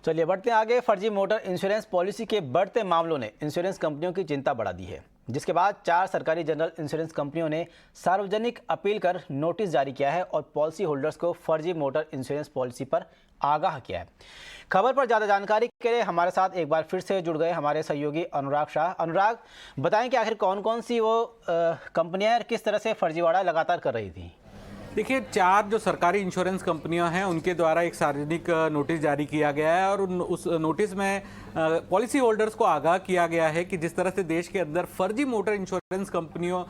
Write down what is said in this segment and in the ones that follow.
चलिए बढ़ते हैं आगे। फर्जी मोटर इंश्योरेंस पॉलिसी के बढ़ते मामलों ने इंश्योरेंस कंपनियों की चिंता बढ़ा दी है, जिसके बाद 4 सरकारी जनरल इंश्योरेंस कंपनियों ने सार्वजनिक अपील कर नोटिस जारी किया है और पॉलिसी होल्डर्स को फर्जी मोटर इंश्योरेंस पॉलिसी पर आगाह किया है। खबर पर ज़्यादा जानकारी के लिए हमारे साथ एक बार फिर से जुड़ गए हमारे सहयोगी अनुराग शाह। अनुराग, बताएं कि आखिर कौन कौन सी वो कंपनियां किस तरह से फर्जीवाड़ा लगातार कर रही थी। देखिए, 4 जो सरकारी इंश्योरेंस कंपनियां हैं उनके द्वारा एक सार्वजनिक नोटिस जारी किया गया है और उस नोटिस में पॉलिसी होल्डर्स को आगाह किया गया है कि जिस तरह से देश के अंदर फर्जी मोटर इंश्योरेंस कंपनियों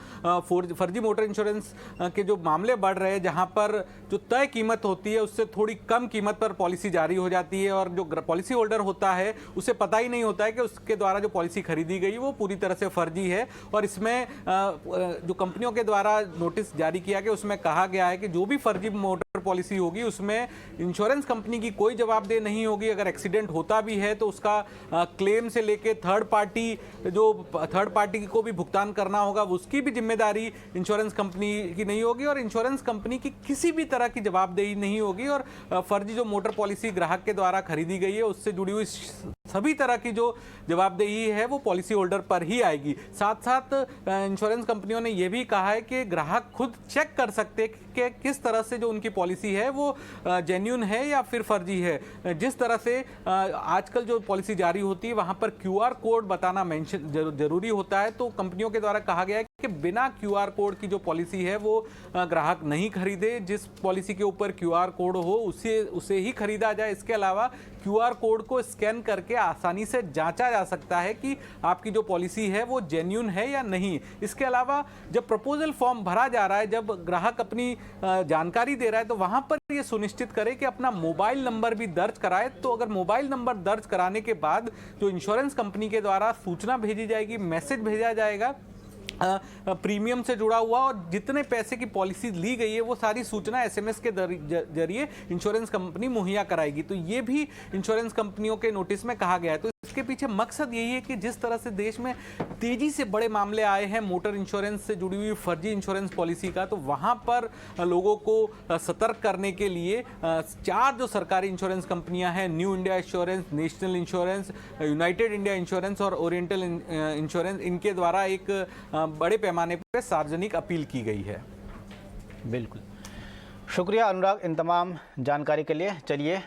फर्जी मोटर इंश्योरेंस के जो मामले बढ़ रहे हैं, जहां पर जो तय कीमत होती है उससे थोड़ी कम कीमत पर पॉलिसी जारी हो जाती है और जो पॉलिसी होल्डर होता है उसे पता ही नहीं होता है कि उसके द्वारा जो पॉलिसी खरीदी गई वो पूरी तरह से फर्जी है। और इसमें जो कंपनियों के द्वारा नोटिस जारी किया गया उसमें कहा गया है कि जो भी फर्जी मोटर पॉलिसी होगी उसमें इंश्योरेंस कंपनी की कोई जवाबदेही नहीं होगी। अगर एक्सीडेंट होता भी है तो उसका क्लेम से लेके थर्ड पार्टी को भी भुगतान करना होगा, उसकी भी जिम्मेदारी इंश्योरेंस कंपनी की नहीं होगी और इंश्योरेंस कंपनी की किसी भी तरह की जवाबदेही नहीं होगी। और फर्जी जो मोटर पॉलिसी ग्राहक के द्वारा खरीदी गई है उससे जुड़ी हुई सभी तरह की जो जवाबदेही है वो पॉलिसी होल्डर पर ही आएगी। साथ साथ इंश्योरेंस कंपनियों ने यह भी कहा है कि ग्राहक खुद चेक कर सकते हैं कि किस तरह से जो उनकी पॉलिसी है वो जेन्युइन है या फिर फर्जी है। जिस तरह से आजकल जो पॉलिसी जारी होती है वहां पर क्यूआर कोड बताना मेंशन जरूरी होता है, तो कंपनियों के द्वारा कहा गया है कि बिना क्यूआर कोड की जो पॉलिसी है वो ग्राहक नहीं खरीदे। जिस पॉलिसी के ऊपर क्यूआर कोड हो उसे ही खरीदा जाए। इसके अलावा क्यूआर कोड को स्कैन करके आसानी से जांचा जा सकता है कि आपकी जो पॉलिसी है वो जेन्युइन है या नहीं। इसके अलावा जब प्रपोजल फॉर्म भरा जा रहा है, जब ग्राहक अपनी जानकारी दे रहा है, तो वहां पर ये सुनिश्चित करे कि अपना मोबाइल नंबर भी दर्ज कराए। तो अगर मोबाइल नंबर दर्ज कराने के बाद जो इंश्योरेंस कंपनी के द्वारा सूचना भेजी जाएगी, मैसेज भेजा जाएगा प्रीमियम से जुड़ा हुआ और जितने पैसे की पॉलिसी ली गई है वो सारी सूचना एसएमएस के जरिए इंश्योरेंस कंपनी मुहैया कराएगी। तो ये भी इंश्योरेंस कंपनियों के नोटिस में कहा गया है। तो इसके पीछे मकसद यही है कि जिस तरह से देश में तेजी से बड़े मामले आए हैं मोटर इंश्योरेंस से जुड़ी हुई फर्जी इंश्योरेंस पॉलिसी का, तो वहां पर लोगों को सतर्क करने के लिए 4 जो सरकारी इंश्योरेंस कंपनियां हैं, new India insurance, national insurance, United India insurance और ओरिएंटल इंश्योरेंस, इनके द्वारा एक बड़े पैमाने पर सार्वजनिक अपील की गई है। बिल्कुल, शुक्रिया अनुराग इन तमाम जानकारी के लिए। चलिए